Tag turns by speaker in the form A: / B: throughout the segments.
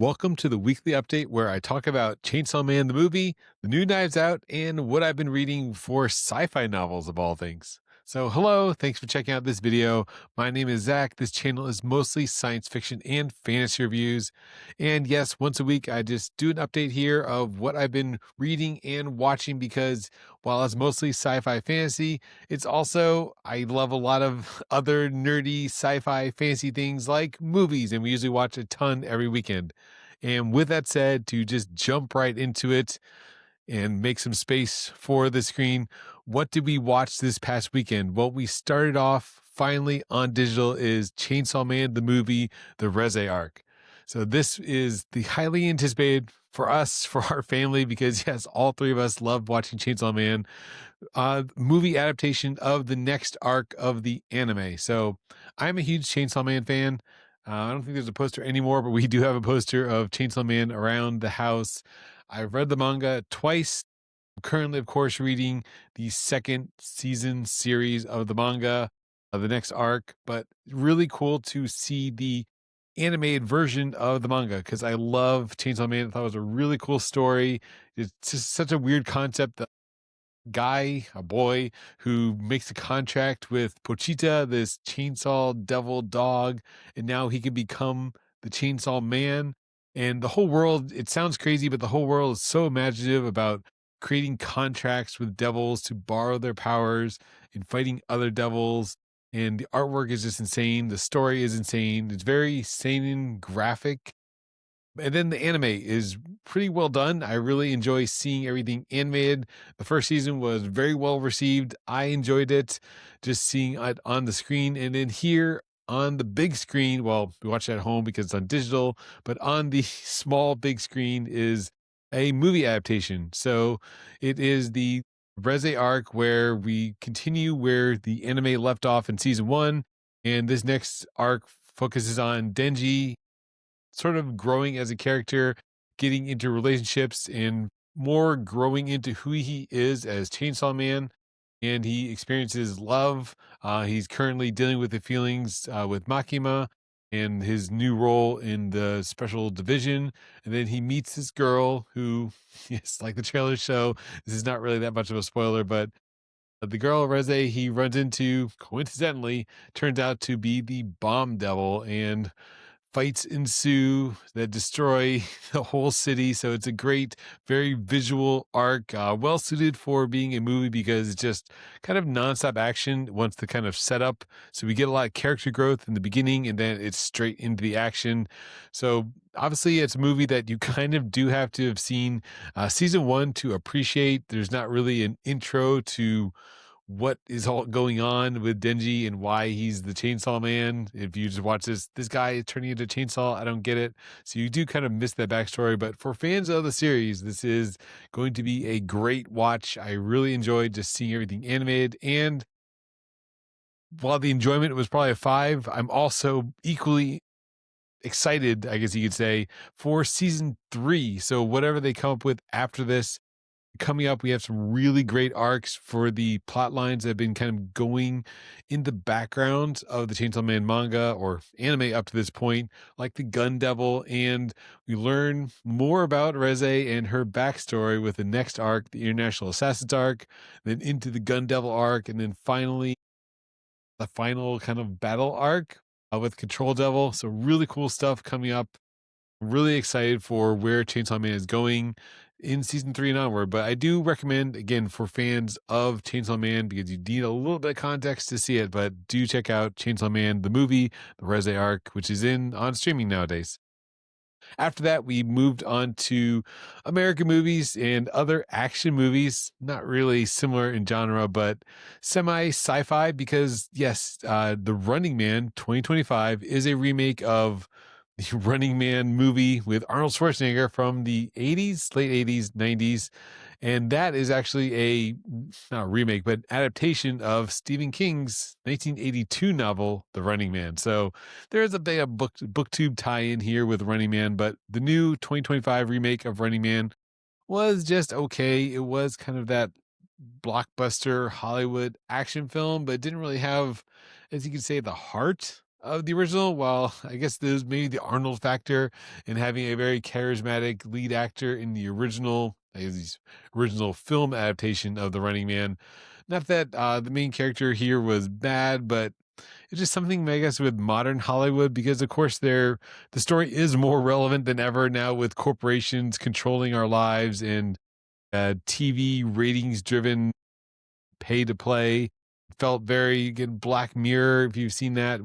A: Welcome to the weekly update where I talk about Chainsaw Man the movie, the new Knives Out, and what I've been reading for sci-fi novels of all things. So hello, thanks for checking out this video. My name is Zach. This channel is mostly science fiction and fantasy reviews. And yes, once a week I just do an update here of what I've been reading and watching because while it's mostly sci-fi fantasy, it's also, I love a lot of other nerdy sci-fi fantasy things like movies, and we usually watch a ton every weekend. And with that said, to just jump right into it and make some space for the screen, what did we watch this past weekend? Well, we started off finally on digital is Chainsaw Man, the movie, the Reze arc. So this is the highly anticipated for us, for our family, because yes, all three of us loved watching Chainsaw Man, movie adaptation of the next arc of the anime. So I'm a huge Chainsaw Man fan. I don't think there's a poster anymore, but we do have a poster of Chainsaw Man around the house. I've read the manga twice. I'm currently, of course, reading the second season series of the manga of the next arc, but really cool to see the animated version of the manga because I love Chainsaw Man. I thought it was a really cool story. It's just such a weird concept. Guy, a boy who makes a contract with Pochita, this chainsaw devil dog, and now he can become the Chainsaw Man. And the whole world, it sounds crazy, but the whole world is so imaginative about creating contracts with devils to borrow their powers and fighting other devils. And the artwork is just insane. The story is insane. It's very seinen graphic, and then the anime is pretty well done. I really enjoy seeing everything animated. The first season was very well received. I enjoyed it, just seeing it on the screen. And then here on the big screen, well, we watch it at home because it's on digital, but on the small big screen is a movie adaptation. So it is the Reze arc where we continue where the anime left off in season one. And this next arc focuses on Denji sort of growing as a character, getting into relationships, and more growing into who he is as Chainsaw Man. And he experiences love. He's currently dealing with the feelings with Makima and his new role in the special division. And then he meets this girl who, yes, like the trailer show, this is not really that much of a spoiler, but the girl Reze he runs into coincidentally turns out to be the bomb devil, and fights ensue that destroy the whole city. So it's a great, very visual arc, well suited for being a movie because it's just kind of nonstop action once the kind of setup. So we get a lot of character growth in the beginning and then it's straight into the action. So obviously it's a movie that you kind of do have to have seen season one to appreciate. There's not really an intro to what is all going on with Denji and why he's the Chainsaw Man. If you just watch this guy is turning into a chainsaw, I don't get it. So you do kind of miss that backstory. But for fans of the series, this is going to be a great watch. I really enjoyed just seeing everything animated. And while the enjoyment was probably a 5, I'm also equally excited, I guess you could say, for season 3. So whatever they come up with after this, coming up, we have some really great arcs for the plot lines that have been kind of going in the background of the Chainsaw Man manga or anime up to this point, like the Gun Devil. And we learn more about Reze and her backstory with the next arc, the International Assassins arc, then into the Gun Devil arc, and then finally the final kind of battle arc with Control Devil. So really cool stuff coming up. Really excited for where Chainsaw Man is going in season 3 and onward. But I do recommend, again, for fans of Chainsaw Man, because you need a little bit of context to see it, but do check out Chainsaw Man, the movie, the Reze arc, which is in on streaming nowadays. After that, we moved on to American movies and other action movies, not really similar in genre, but semi sci-fi, because yes, The Running Man 2025 is a remake of the Running Man movie with Arnold Schwarzenegger from the 80s, late 80s, 90s. And that is actually not a remake, but adaptation of Stephen King's 1982 novel, The Running Man. So there's a bit of booktube tie-in here with Running Man, but the new 2025 remake of Running Man was just okay. It was kind of that blockbuster Hollywood action film, but it didn't really have, as you could say, the heart of the original. Well, I guess there's maybe the Arnold factor in having a very charismatic lead actor in the original, I guess, the original film adaptation of The Running Man. Not that the main character here was bad, but it's just something, I guess, with modern Hollywood, because of course the story is more relevant than ever now with corporations controlling our lives and TV ratings driven pay to play. Felt very, again, Black Mirror, if you've seen that.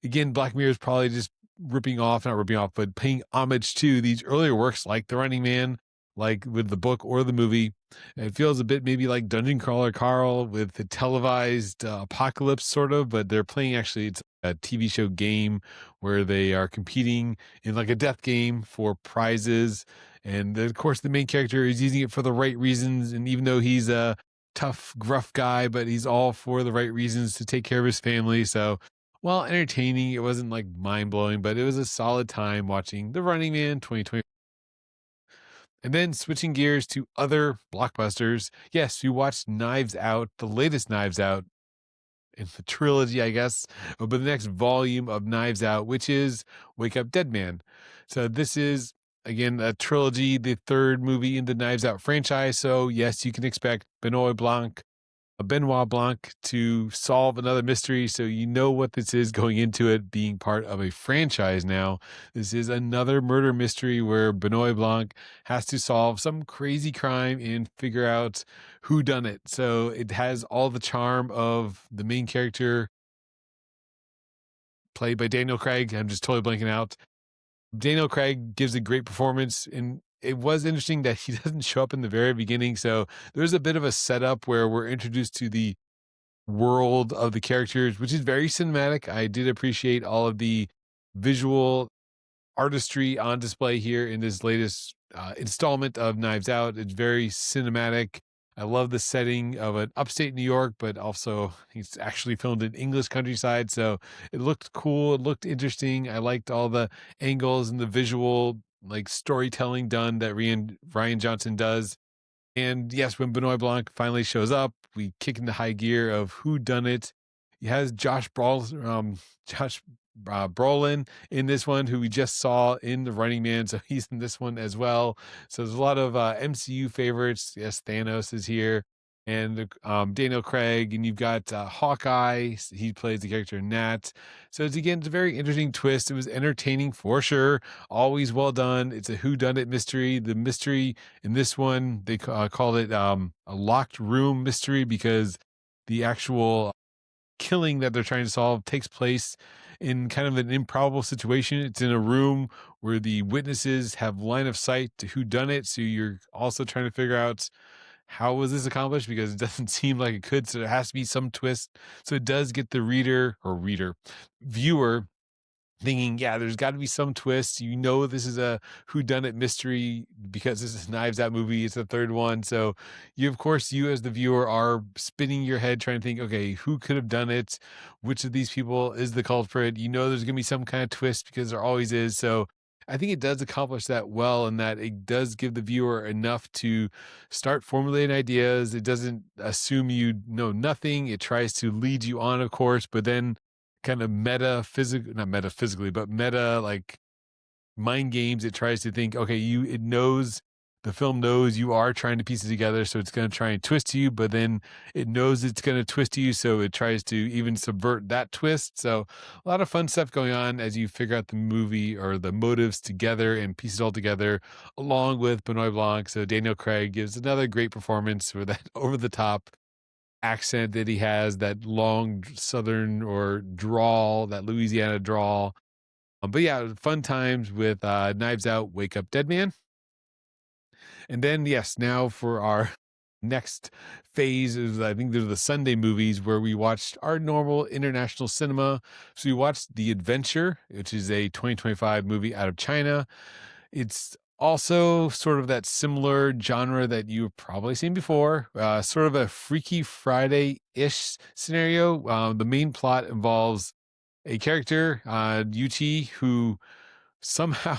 A: Again, Black Mirror is probably just not ripping off, but paying homage to these earlier works like The Running Man, like with the book or the movie. It feels a bit maybe like Dungeon Crawler Carl with the televised apocalypse, sort of, but they're playing, actually, it's a TV show game where they are competing in like a death game for prizes. And of course, the main character is using it for the right reasons. And even though he's a tough, gruff guy, but he's all for the right reasons to take care of his family. So, well, entertaining. It wasn't like mind blowing, but it was a solid time watching The Running Man 2020. And then switching gears to other blockbusters. Yes, we watched Knives Out, the latest Knives Out in the trilogy, I guess, but the next volume of Knives Out, which is Wake Up Dead Man. So this is, again, a trilogy, the third movie in the Knives Out franchise. So yes, you can expect Benoit Blanc to solve another mystery. So you know what this is going into it, being part of a franchise now. This is another murder mystery where Benoit Blanc has to solve some crazy crime and figure out who done it. So it has all the charm of the main character played by Daniel Craig. I'm just totally blanking out. Daniel Craig gives a great performance, and it was interesting that he doesn't show up in the very beginning. So there's a bit of a setup where we're introduced to the world of the characters, which is very cinematic. I did appreciate all of the visual artistry on display here in this latest installment of Knives Out. It's very cinematic. I love the setting of an upstate New York, but also it's actually filmed in English countryside. So it looked cool. It looked interesting. I liked all the angles and the visual, like, storytelling done that Ryan Johnson does. And yes, when Benoit Blanc finally shows up, we kick into high gear of who done it. He has Josh Brolin in this one, who we just saw in The Running Man, so he's in this one as well. So there's a lot of MCU favorites. Yes, Thanos is here, and Daniel Craig, and you've got Hawkeye. He plays the character Nat. So it's a very interesting twist. It was entertaining for sure. Always well done. It's a whodunit mystery. The mystery in this one, they called it a locked room mystery, because the actual killing that they're trying to solve takes place in kind of an improbable situation. It's in a room where the witnesses have line of sight to who done it. So you're also trying to figure out, how was this accomplished, because it doesn't seem like it could. So there has to be some twist. So it does get the viewer thinking, yeah, there's got to be some twist. You know, this is a whodunit mystery because this is Knives Out movie. It's the third one. So of course, you as the viewer are spinning your head trying to think, okay, who could have done it? Which of these people is the culprit? You know, there's going to be some kind of twist, because there always is. So I think it does accomplish that well, in that it does give the viewer enough to start formulating ideas. It doesn't assume you know nothing. It tries to lead you on, of course, but then kind of not metaphysically, but meta, like, mind games. It tries to think, okay, the film knows you are trying to piece it together. So it's going to try and twist you, but then it knows it's going to twist you. So it tries to even subvert that twist. So a lot of fun stuff going on as you figure out the movie or the motives together and piece it all together, along with Benoit Blanc. So Daniel Craig gives another great performance for that over the top accent that he has, that long southern or drawl, that Louisiana drawl. But yeah, fun times with Knives Out, Wake Up Dead Man. And then, yes, now for our next phase is, I think there's the Sunday movies, where we watched our normal international cinema. So we watched The Adventure, which is a 2025 movie out of China. It's also sort of that similar genre that you've probably seen before, sort of a Freaky Friday-ish scenario. The main plot involves a character, Yuchi, who somehow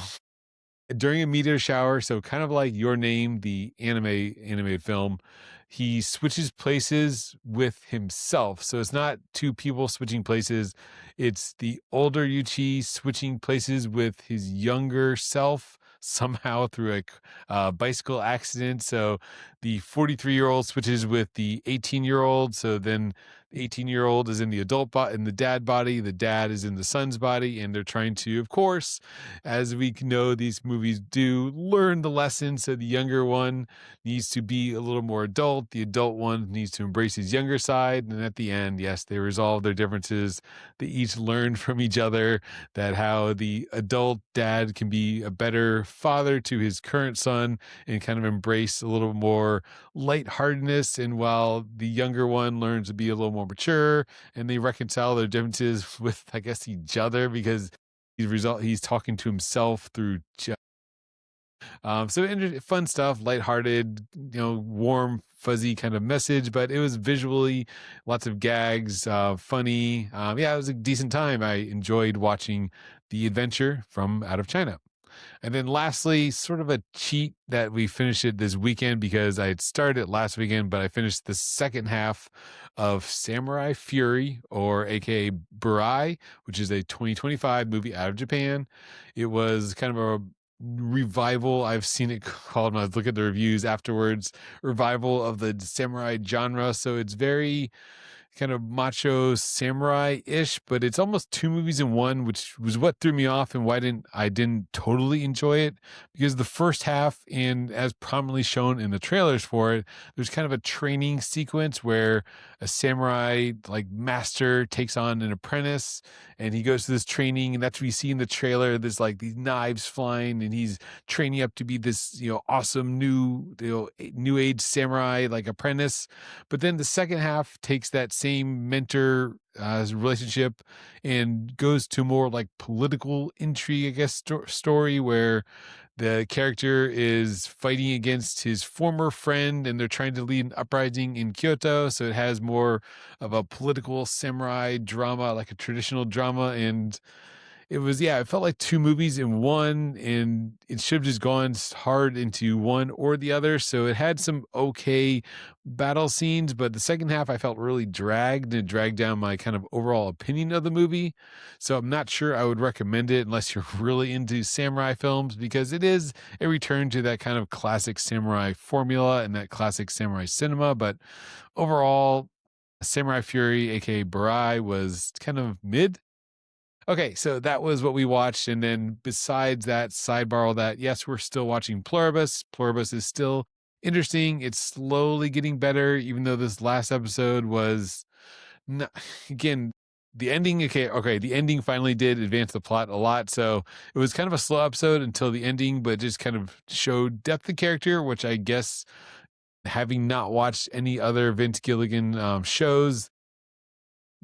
A: during a meteor shower, so kind of like Your Name, the animated film, he switches places with himself. So it's not two people switching places, it's the older Yuchi switching places with his younger self somehow through a bicycle accident. So the 43-year-old switches with the 18-year-old. So then the 18-year-old is in the in the dad body, the dad is in the son's body, and they're trying to, of course, as we know these movies do, learn the lesson. So the younger one needs to be a little more adult. The adult one needs to embrace his younger side. And at the end, yes, they resolve their differences. They each learn from each other that how the adult dad can be a better father to his current son and kind of embrace a little more lightheartedness. And while the younger one learns to be a little more mature and they reconcile their differences with, I guess, each other because he's talking to himself through fun stuff, lighthearted, warm fuzzy kind of message, but it was visually lots of gags, funny. Yeah, it was a decent time. I enjoyed watching the adventure from Out of China. And then lastly, sort of a cheat that we finished it this weekend because I had started it last weekend, but I finished the second half of Samurai Fury, or aka Burai, which is a 2025 movie out of Japan. It was kind of a revival. I've seen it called, when I was looking at the reviews afterwards, revival of the samurai genre. So it's very kind of macho samurai-ish, but it's almost two movies in one, which was what threw me off and why I didn't totally enjoy it. Because the first half, and as prominently shown in the trailers for it, there's kind of a training sequence where a samurai like master takes on an apprentice and he goes to this training, and that's what you see in the trailer. There's like these knives flying and he's training up to be this, awesome new age samurai like apprentice. But then the second half takes that same mentor relationship and goes to more like political intrigue, I guess, story where the character is fighting against his former friend and they're trying to lead an uprising in Kyoto. So it has more of a political samurai drama, like a traditional drama. And it was, yeah, it felt like two movies in one, and it should have just gone hard into one or the other. So it had some okay battle scenes, but the second half I felt really dragged, and it dragged down my kind of overall opinion of the movie. So I'm not sure I would recommend it unless you're really into samurai films, because it is a return to that kind of classic samurai formula and that classic samurai cinema. But overall, Samurai Fury, aka Burai, was kind of mid. Okay, so that was what we watched. And then besides that, sidebar all that, yes, we're still watching Pluribus. Pluribus is still interesting. It's slowly getting better, even though this last episode was not, again, the ending, okay, the ending finally did advance the plot a lot. So it was kind of a slow episode until the ending, but just kind of showed depth of character, which I guess, having not watched any other Vince Gilligan shows,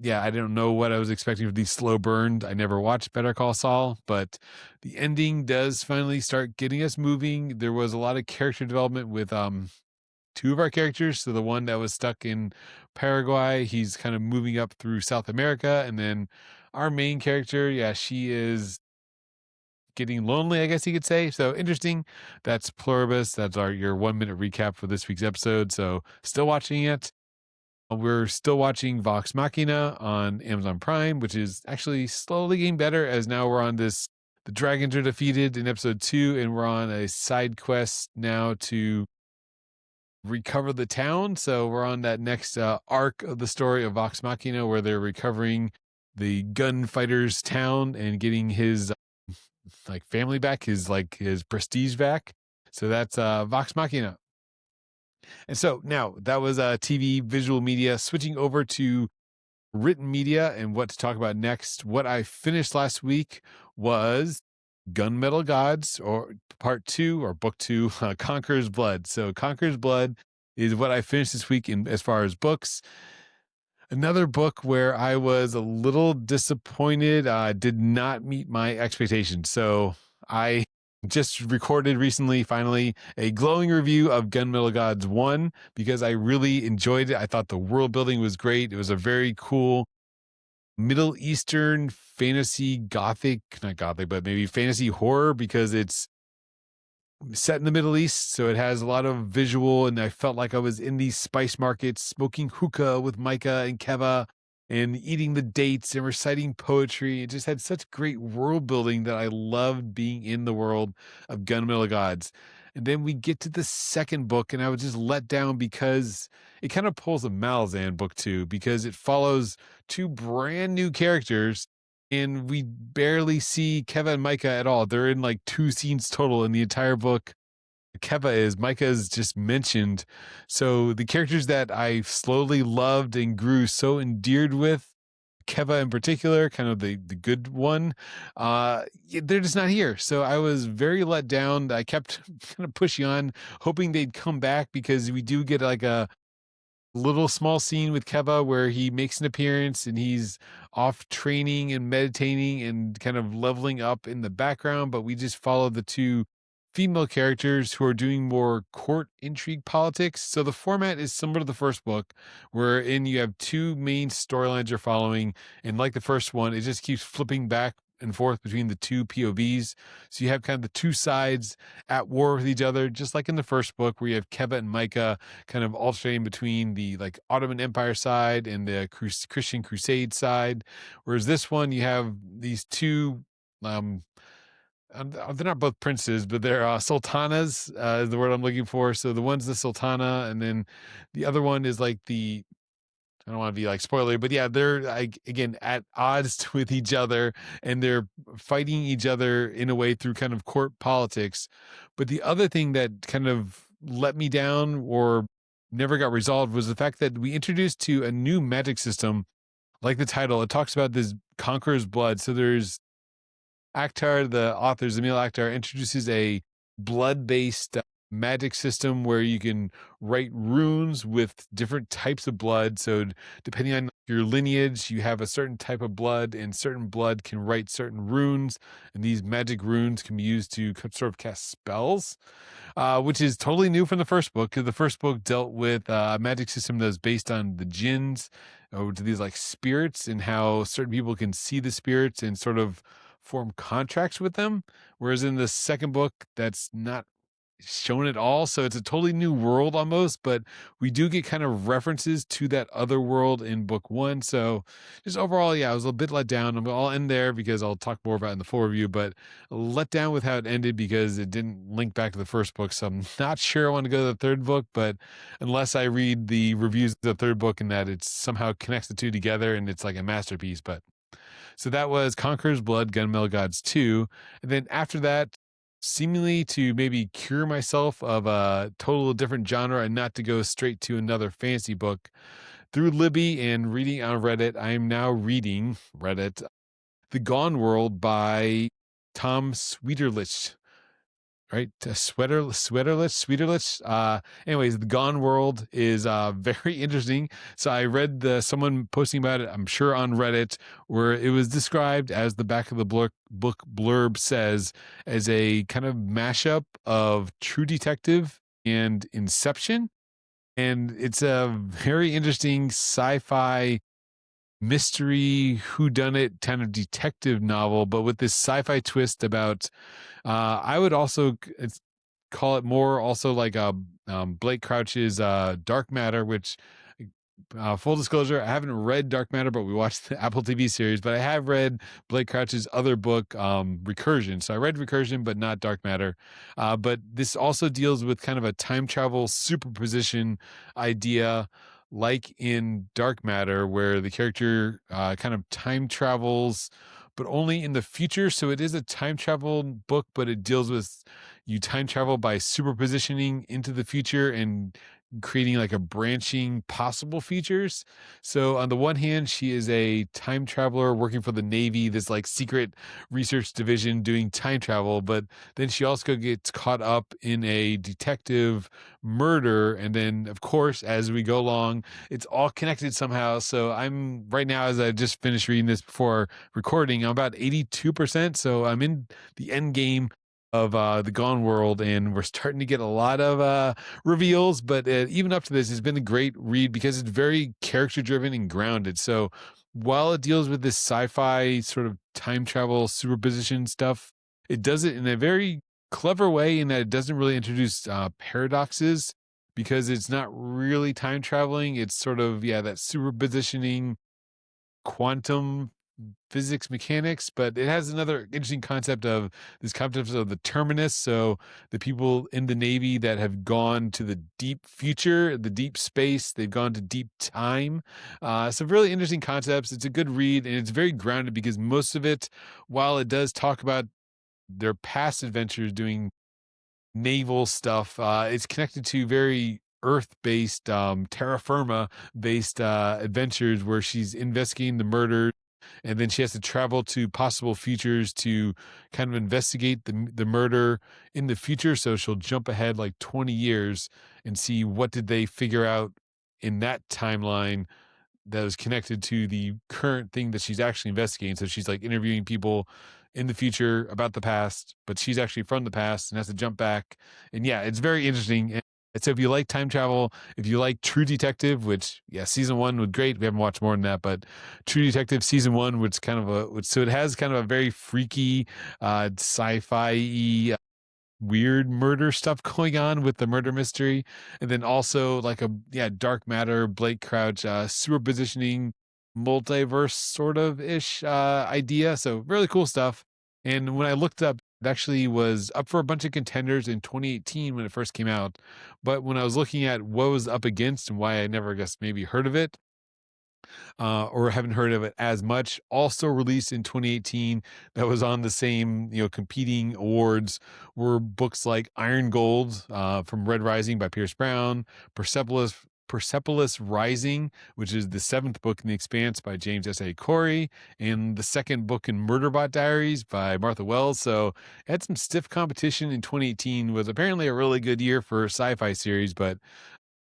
A: yeah, I don't know what I was expecting for these slow burned. I never watched Better Call Saul, but the ending does finally start getting us moving. There was a lot of character development with two of our characters. So the one that was stuck in Paraguay, he's kind of moving up through South America, and then our main character, yeah, she is getting lonely, I guess you could say. So interesting. That's Pluribus. That's your 1 minute recap for this week's episode. So still watching it. We're still watching Vox Machina on Amazon Prime, which is actually slowly getting better, as now we're on this, the dragons are defeated in episode 2, and we're on a side quest now to recover the town. So we're on that next arc of the story of Vox Machina, where they're recovering the gunfighter's town and getting his like family back, his prestige back. So that's Vox Machina. And so now that was TV visual media. Switching over to written media and what to talk about next. What I finished last week was Gunmetal Gods, or part 2, or book 2, Conqueror's Blood. So Conqueror's Blood is what I finished this week in as far as books. Another book where I was a little disappointed, did not meet my expectations. So I just recorded recently, finally, a glowing review of Gunmetal Gods 1 because I really enjoyed it. I thought the world building was great. It was a very cool Middle Eastern fantasy not gothic, but maybe fantasy horror, because it's set in the Middle East, so it has a lot of visual, and I felt like I was in these spice markets smoking hookah with Micah and Keva and eating the dates and reciting poetry. It just had such great world building that I loved being in the world of Gunmetal Gods. And then we get to the second book, and I was just let down because it kind of pulls a Malazan book too, because it follows two brand new characters and we barely see Keva and Micah at all. They're in like 2 scenes total in the entire book. Keva is, Micah is just mentioned. So the characters that I slowly loved and grew so endeared with, Keva in particular, kind of the good one, they're just not here. So I was very let down. I kept kind of pushing on, hoping they'd come back because we do get like a little small scene with Keva where he makes an appearance and he's off training and meditating and kind of leveling up in the background, but we just follow the two female characters who are doing more court intrigue politics. So the format is similar to the first book, wherein you have two main storylines you're following, and like the first one, it just keeps flipping back and forth between the two POVs. So you have kind of the two sides at war with each other, just like in the first book, where you have Keva and Micah kind of alternating between the like Ottoman Empire side and the Christian Crusade side. Whereas this one, you have these two, they're not both princes, but they're sultanas, is the word I'm looking for. So the one's the sultana, and then the other one is like the, I don't want to be like spoiler, but yeah, they're like, again, at odds with each other, and they're fighting each other in a way through kind of court politics. But the other thing that kind of let me down or never got resolved was the fact that we introduced to a new magic system. Like the title, it talks about this Conqueror's blood. So there's Akhtar, the author, Zamil Akhtar, introduces a blood-based magic system where you can write runes with different types of blood. So depending on your lineage, you have a certain type of blood, and certain blood can write certain runes. And these magic runes can be used to sort of cast spells, which is totally new from the first book, because the first book dealt with a magic system that was based on the jinns, or to these like spirits, and how certain people can see the spirits and sort of form contracts with them. Whereas in the second book, that's not shown at all. So it's a totally new world almost, but we do get kind of references to that other world in book one. So just overall, yeah, I was a bit let down. I'll end there because I'll talk more about it in the full review, but let down with how it ended because it didn't link back to the first book. So I'm not sure I want to go to the third book, but unless I read the reviews of the third book and that it somehow connects the two together and it's like a masterpiece. But so that was Conqueror's Blood, Gunmetal Gods 2. And then after that, seemingly to maybe cure myself of a total different genre and not to go straight to another fantasy book, through Libby and reading on Reddit, I am now reading Reddit, The Gone World by Tom Sweterlitsch. Right, Sweterlitsch. Anyways, The Gone World is very interesting. So I read someone posting about it, I'm sure on Reddit, where it was described as, the back of the book blurb says, as a kind of mashup of True Detective and Inception. And it's a very interesting sci-fi mystery whodunit kind of detective novel, but with this sci-fi twist about, I would also call it more also like Blake Crouch's Dark Matter, which, full disclosure, I haven't read Dark Matter, but we watched the Apple TV series. But I have read Blake Crouch's other book, Recursion. So I read Recursion, but not Dark Matter. But this also deals with kind of a time travel superposition idea, like in Dark Matter, where the character kind of time travels, but only in the future. So it is a time travel book, but it deals with, you time travel by superpositioning into the future and creating like a branching possible features. So on the one hand, she is a time traveler working for the Navy, this like secret research division doing time travel, but then she also gets caught up in a detective murder. And then of course, as we go along, it's all connected somehow. So I'm right now, as I just finished reading this before recording, I'm about 82%. So I'm in the end game of The Gone World, and we're starting to get a lot of reveals, but even up to this, it's been a great read because it's very character driven and grounded. So while it deals with this sci-fi sort of time travel superposition stuff, it does it in a very clever way in that it doesn't really introduce paradoxes because it's not really time traveling. It's sort of, yeah, that superpositioning quantum physics mechanics, but it has another interesting concept of this concept of the terminus. So the people in the Navy that have gone to the deep future, the deep space, they've gone to deep time. Some really interesting concepts. It's a good read and it's very grounded because most of it, while it does talk about their past adventures doing naval stuff, it's connected to very Earth-based, terra firma-based adventures where she's investigating the murder, and then she has to travel to possible futures to kind of investigate the murder in the future. So she'll jump ahead like 20 years and see what did they figure out in that timeline that was connected to the current thing that she's actually investigating. So she's like interviewing people in the future about the past, but she's actually from the past and has to jump back. And yeah, it's very interesting. And so if you like time travel, if you like True Detective, which yeah, season one was great. We haven't watched more than that, but True Detective season one, which kind of so it has kind of a very freaky, sci-fi weird murder stuff going on with the murder mystery, and then also like a dark matter Blake Crouch sewer positioning multiverse sort of ish idea. So really cool stuff. And when I looked up, it actually was up for a bunch of contenders in 2018 when it first came out, but when I was looking at what was up against and why I never, I guess, maybe heard of it, or haven't heard of it as much, also released in 2018 that was on the same, competing awards were books like Iron Gold from Red Rising by Pierce Brown, Persepolis Rising, which is the seventh book in The Expanse by James S.A. Corey, and the second book in Murderbot Diaries by Martha Wells. So it had some stiff competition in 2018, was apparently a really good year for sci-fi series, but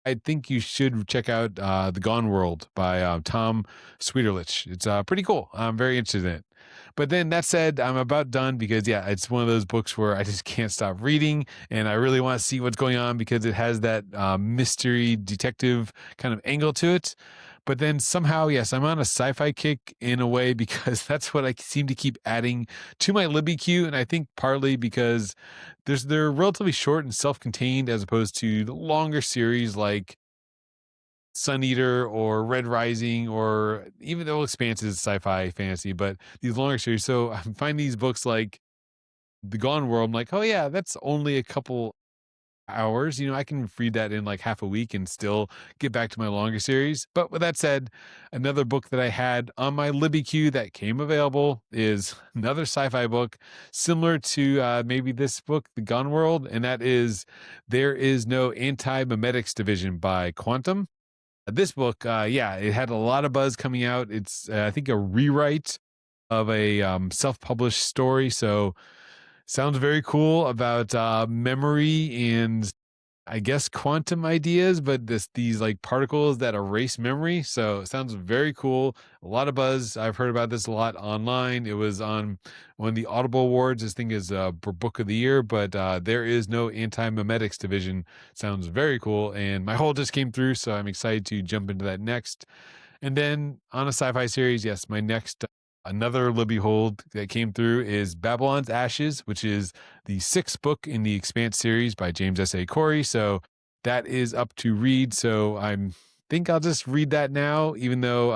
A: I think you should check out The Gone World by Tom Sweterlitsch. It's pretty cool. I'm very interested in it. But then that said, I'm about done because, yeah, it's one of those books where I just can't stop reading. And I really want to see what's going on because it has that mystery detective kind of angle to it. But then somehow, yes, I'm on a sci-fi kick in a way because that's what I seem to keep adding to my Libby queue. And I think partly because they're relatively short and self-contained as opposed to the longer series like Sun Eater or Red Rising, or even though Expanse is sci-fi fantasy, but these longer series. So I find these books like The Gone World, I'm like, oh yeah, that's only a couple hours. I can read that in like half a week and still get back to my longer series. But with that said, another book that I had on my Libby queue that came available is another sci-fi book similar to maybe this book, The Gone World, and that is There Is No Antimemetics Division by Quantum. This book, it had a lot of buzz coming out. It's, I think, a rewrite of a self-published story. So sounds very cool about memory and I guess quantum ideas, but these like particles that erase memory. So it sounds very cool. A lot of buzz. I've heard about this a lot online. It was on one of the Audible Awards. This thing is book of the year, but There Is No Antimemetics Division sounds very cool. And my haul just came through, so I'm excited to jump into that next. And then on a sci-fi series, yes, my next another Libby hold that came through is Babylon's Ashes, which is the sixth book in the Expanse series by James S.A. Corey. So that is up to read. So I think I'll just read that now, even though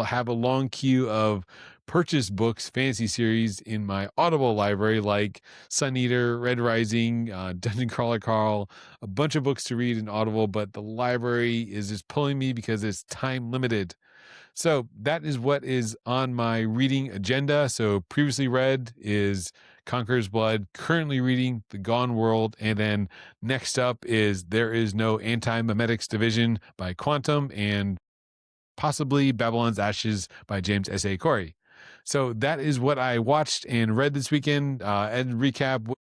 A: have a long queue of purchase books, fantasy series in my Audible library, like Sun Eater, Red Rising, Dungeon Crawler Carl, a bunch of books to read in Audible, but the library is just pulling me because it's time limited. So that is what is on my reading agenda. So previously read is Conqueror's Blood, currently reading The Gone World, and then next up is There Is No Antimemetics Division by Quantum, and possibly Babylon's Ashes by James S.A. Corey. So that is what I watched and read this weekend. And recap, what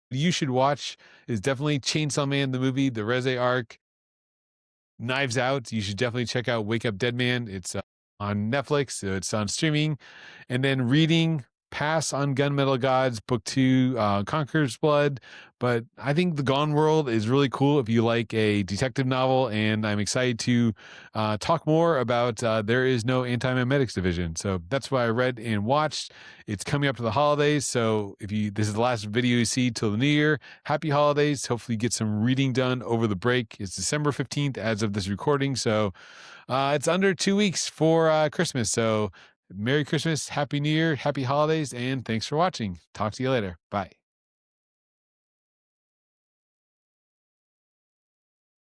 A: you should watch is definitely Chainsaw Man, the movie, the Reze arc, Knives Out. You should definitely check out Wake Up Dead Man. It's on Netflix. So it's on streaming. And then reading, pass on Gunmetal Gods Book 2, Conqueror's Blood, but I think The Gone World is really cool if you like a detective novel, and I'm excited to talk more about There Is No Antimemetics Division. So that's what I read and watched. It's coming up to the holidays, so if this is the last video you see till the new year, happy holidays. Hopefully you get some reading done over the break. It's December 15th as of this recording, so it's under 2 weeks for Christmas. So Merry Christmas, Happy New Year, Happy Holidays, and thanks for watching. Talk to you later. Bye.